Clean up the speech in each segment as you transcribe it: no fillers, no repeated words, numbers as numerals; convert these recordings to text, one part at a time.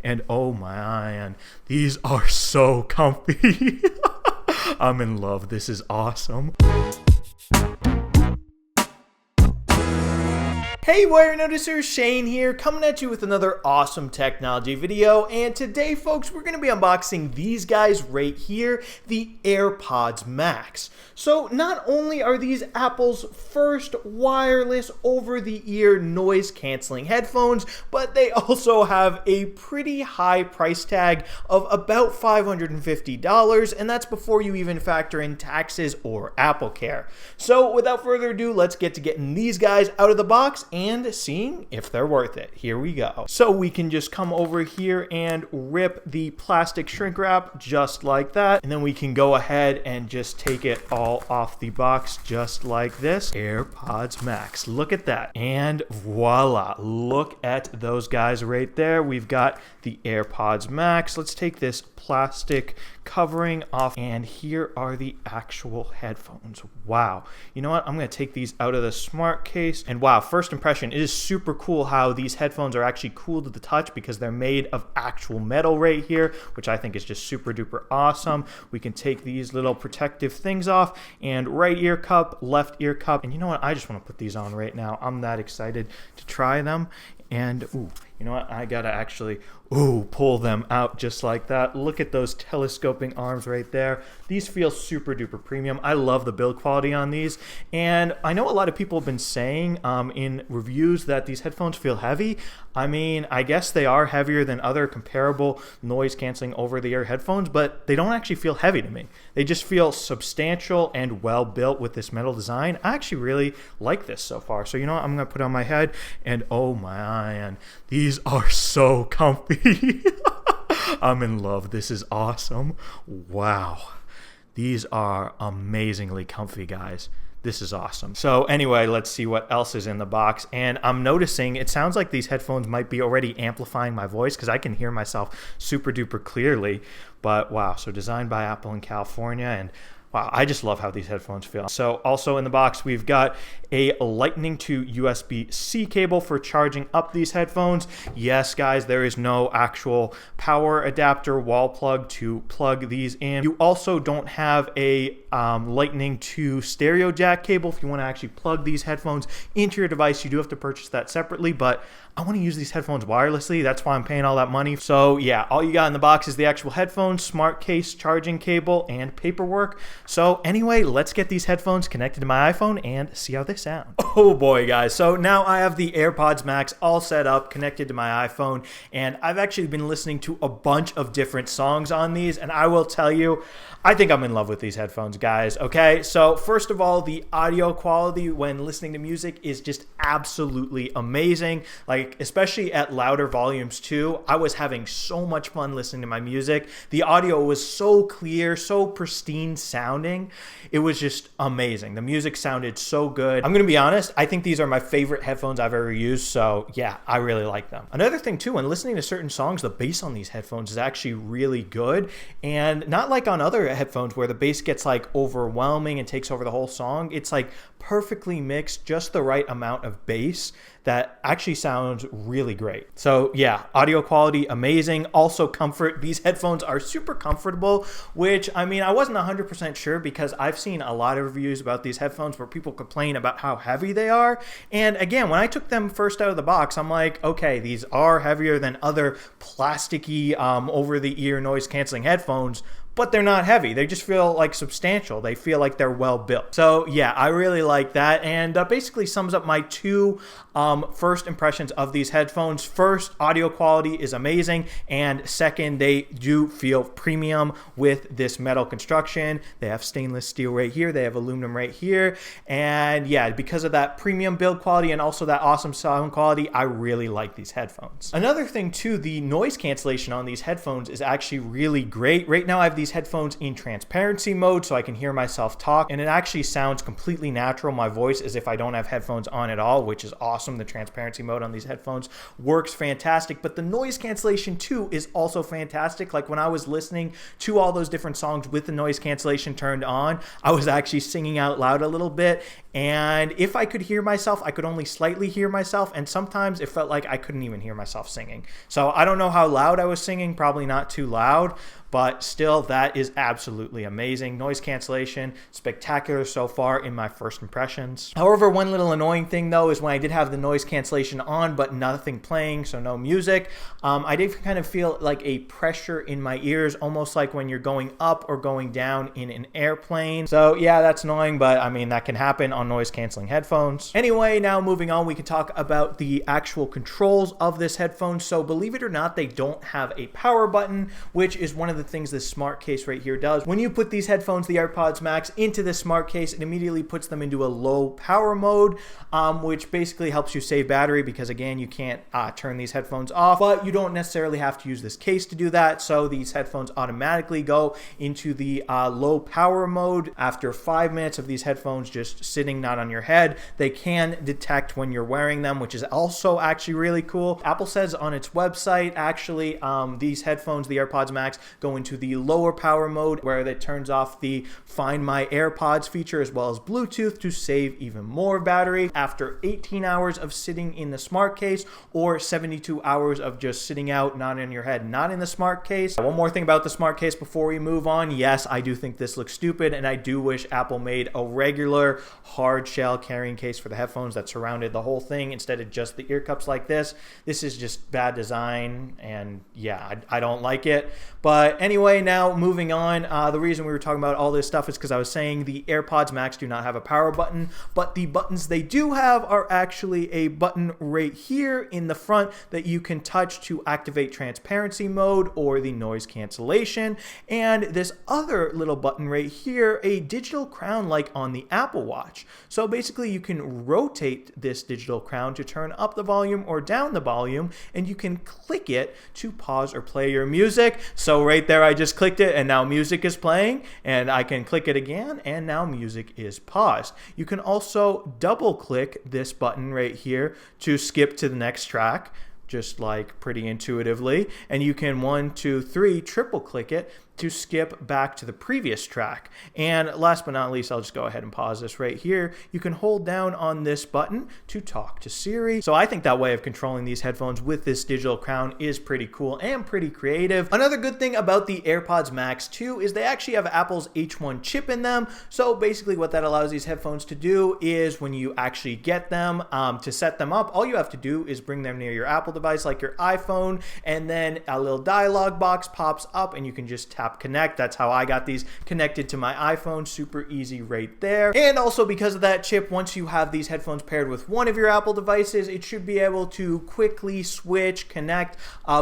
and oh man, these are so comfy. I'm in love. This is awesome. Hey Warenotice, Shane here, coming at you with another awesome technology video, and today folks, we're going to be unboxing these guys right here, the AirPods Max. So not only are these Apple's first wireless over-the-ear noise-canceling headphones, but they also have a pretty high price tag of about $550, and that's before you even factor in taxes or Apple Care. So without further ado, let's get to getting these guys out of the box and seeing if they're worth it. Here we go. So we can just come over here and rip the plastic shrink wrap just like that. And then we can go ahead and just take it all off the box just like this. AirPods Max. Look at that. And voila. Look at those guys right there. We've got the AirPods Max. Let's take this plastic covering off, and here are the actual headphones. Wow. You know what? I'm going to take these out of the smart case, and wow, first impression, it is super cool how these headphones are actually cool to the touch because they're made of actual metal right here, which I think is just super duper awesome. We can take these little protective things off, and right ear cup, left ear cup, and you know what? I just want to put these on right now. I'm that excited to try them. And ooh, you know what? I gotta actually pull them out just like that. Look at those telescoping arms right there. These feel super duper premium. I love the build quality on these, and I know a lot of people have been saying in reviews that these headphones feel heavy. I mean, I guess they are heavier than other comparable noise canceling over the ear headphones, but they don't actually feel heavy to me. They just feel substantial and well built with this metal design. I actually really like this so far. So you know what? I'm gonna put it on my head, and oh man, these are so comfy. I'm in love. This is awesome. Wow. These are amazingly comfy, guys. This is awesome. So anyway, let's see what else is in the box. And I'm noticing it sounds like these headphones might be already amplifying my voice because I can hear myself super duper clearly. But wow, so designed by Apple in California, and wow, I just love how these headphones feel. So also in the box, we've got a Lightning to USB-C cable for charging up these headphones. Yes, guys, there is no actual power adapter wall plug to plug these in. You also don't have a Lightning to stereo jack cable. If you want to actually plug these headphones into your device, you do have to purchase that separately, but I want to use these headphones wirelessly. That's why I'm paying all that money. So yeah, all you got in the box is the actual headphones, smart case, charging cable, and paperwork. So anyway, let's get these headphones connected to my iPhone and see how they sound. Oh boy, guys. So now I have the AirPods Max all set up, connected to my iPhone, and I've actually been listening to a bunch of different songs on these, and I will tell you, I think I'm in love with these headphones, guys. Okay, so first of all, the audio quality when listening to music is just absolutely amazing. Like, especially at louder volumes too. I was having so much fun listening to my music. The audio was so clear, so pristine sounding. It was just amazing. The music sounded so good. I'm gonna be honest, I think these are my favorite headphones I've ever used, so yeah, I really like them. Another thing too, when listening to certain songs, the bass on these headphones is actually really good, and not like on other headphones where the bass gets like overwhelming and takes over the whole song. It's like perfectly mixed, just the right amount of bass that actually sounds really great. So yeah, audio quality amazing. Also comfort. These headphones are super comfortable, which I mean, I wasn't 100% sure because I've seen a lot of reviews about these headphones where people complain about how heavy they are. And again, when I took them first out of the box, I'm like, okay, these are heavier than other plasticky over-the-ear noise canceling headphones, but they're not heavy. They just feel like substantial. They feel like they're well built. So yeah, I really like that. And basically sums up my two first impressions of these headphones. First, audio quality is amazing. And second, they do feel premium with this metal construction. They have stainless steel right here. They have aluminum right here. And yeah, because of that premium build quality and also that awesome sound quality, I really like these headphones. Another thing too, the noise cancellation on these headphones is actually really great. Right now I have these these headphones in transparency mode so I can hear myself talk, and it actually sounds completely natural, my voice, as if I don't have headphones on at all, which is awesome. The transparency mode on these headphones works fantastic, but the noise cancellation too is also fantastic. Like when I was listening to all those different songs with the noise cancellation turned on, I was actually singing out loud a little bit, and if I could hear myself, I could only slightly hear myself, and sometimes it felt like I couldn't even hear myself singing. So I don't know how loud I was singing, probably not too loud, but still, that is absolutely amazing. Noise cancellation, spectacular so far in my first impressions. However, one little annoying thing though is when I did have the noise cancellation on but nothing playing, so no music, I did kind of feel like a pressure in my ears, almost like when you're going up or going down in an airplane. So yeah, that's annoying, but I mean, that can happen on noise canceling headphones. Anyway, now moving on, we can talk about the actual controls of this headphone. So believe it or not, they don't have a power button, which is one of the things this smart case right here does. When you put these headphones, the AirPods Max, into this smart case, it immediately puts them into a low power mode, which basically helps you save battery because again, you can't turn these headphones off, but you don't necessarily have to use this case to do that. So these headphones automatically go into the low power mode. After 5 minutes of these headphones just sitting not on your head, they can detect when you're wearing them, which is also actually really cool. Apple says on its website, actually, these headphones, the AirPods Max, go into the lower power mode where it turns off the Find My AirPods feature as well as Bluetooth to save even more battery. After 18 hours of sitting in the smart case or 72 hours of just sitting out, not in your head, not in the smart case. One more thing about the smart case before we move on. Yes, I do think this looks stupid, and I do wish Apple made a regular hard shell carrying case for the headphones that surrounded the whole thing instead of just the ear cups like this. This is just bad design, and yeah, I don't like it. But anyway, now moving on, the reason we were talking about all this stuff is because I was saying the AirPods Max do not have a power button, but the buttons they do have are actually a button right here in the front that you can touch to activate transparency mode or the noise cancellation, and this other little button right here, a digital crown like on the Apple Watch. So basically you can rotate this digital crown to turn up the volume or down the volume, and you can click it to pause or play your music. So right there, I just clicked it and now music is playing, and I can click it again and now music is paused. You can also double click this button right here to skip to the next track, just like pretty intuitively, and you can 1, 2, 3 triple click it to skip back to the previous track. And last but not least, I'll just go ahead and pause this right here. You can hold down on this button to talk to Siri. So I think that way of controlling these headphones with this digital crown is pretty cool and pretty creative. Another good thing about the AirPods Max 2 is they actually have Apple's H1 chip in them. So basically what that allows these headphones to do is when you actually get them, to set them up, all you have to do is bring them near your Apple device like your iPhone, and then a little dialog box pops up and you can just tap connect. That's how I got these connected to my iPhone. Super easy right there. And also because of that chip, once you have these headphones paired with one of your Apple devices, it should be able to quickly connect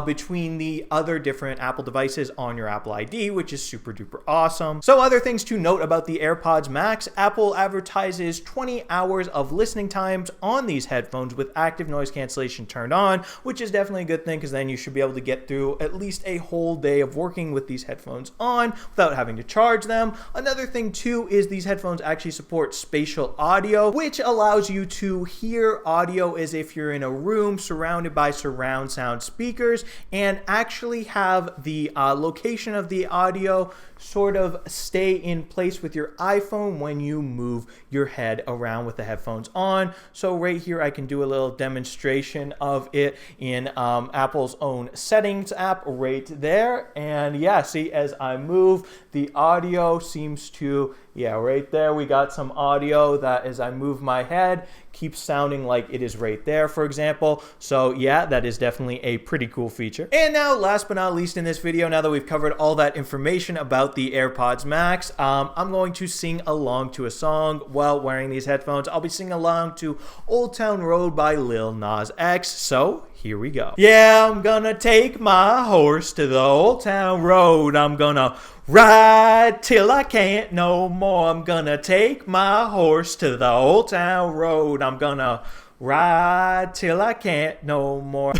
between the other different Apple devices on your Apple ID, which is super duper awesome. So other things to note about the AirPods Max, Apple advertises 20 hours of listening times on these headphones with active noise cancellation turned on, which is definitely a good thing because then you should be able to get through at least a whole day of working with these headphones on without having to charge them. Another thing too is these headphones actually support spatial audio, which allows you to hear audio as if you're in a room surrounded by surround sound speakers and actually have the location of the audio sort of stay in place with your iPhone when you move your head around with the headphones on. So right here I can do a little demonstration of it in Apple's own settings app right there, and yeah, see, as I move, the audio seems to, yeah, right there we got some audio that as I move my head keeps sounding like it is right there, for example. So yeah, that is definitely a pretty cool feature. And now last but not least in this video, now that we've covered all that information about the AirPods Max, I'm going to sing along to a song while wearing these headphones. I'll be singing along to Old Town Road by Lil Nas X. So here we go. Yeah, I'm gonna take my horse to the old town road. I'm gonna ride till I can't no more. I'm gonna take my horse to the old town road. I'm gonna Ride till I can't no more.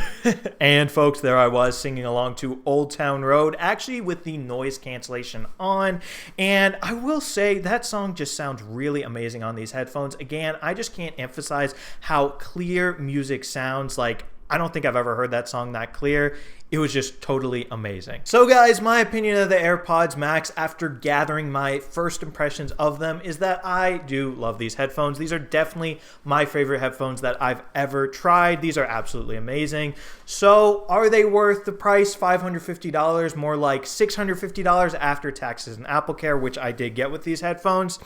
And folks, there I was singing along to Old Town Road, actually with the noise cancellation on. And I will say that song just sounds really amazing on these headphones. Again, I just can't emphasize how clear music sounds. Like, I don't think I've ever heard that song that clear. It was just totally amazing. So guys, my opinion of the AirPods Max after gathering my first impressions of them is that I do love these headphones. These are definitely my favorite headphones that I've ever tried. These are absolutely amazing. So are they worth the price, $550? More like $650 after taxes and Apple Care, which I did get with these headphones.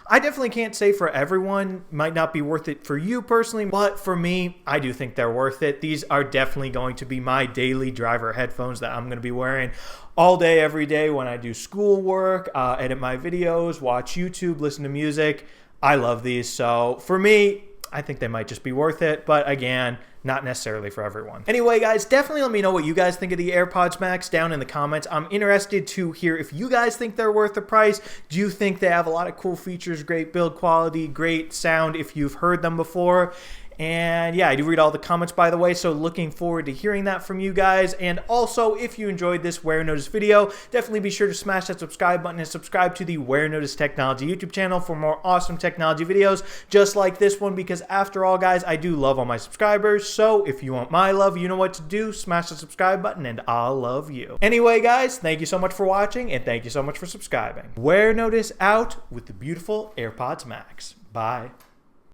I definitely can't say for everyone, might not be worth it for you personally, but for me, I do think they're worth it. These are definitely going to be my daily driver headphones that I'm going to be wearing all day, every day when I do schoolwork, edit my videos, watch YouTube, listen to music. I love these. So for me, I think they might just be worth it. But again, not necessarily for everyone. Anyway, guys, definitely let me know what you guys think of the AirPods Max down in the comments. I'm interested to hear if you guys think they're worth the price. Do you think they have a lot of cool features, great build quality, great sound if you've heard them before? And yeah, I do read all the comments, by the way, so looking forward to hearing that from you guys. And also, if you enjoyed this Warenotice video, definitely be sure to smash that subscribe button and subscribe to the Warenotice Technology YouTube channel for more awesome technology videos just like this one, because after all, guys, I do love all my subscribers. So if you want my love, you know what to do. Smash the subscribe button and I'll love you. Anyway, guys, thank you so much for watching and thank you so much for subscribing. Warenotice out with the beautiful AirPods Max. Bye.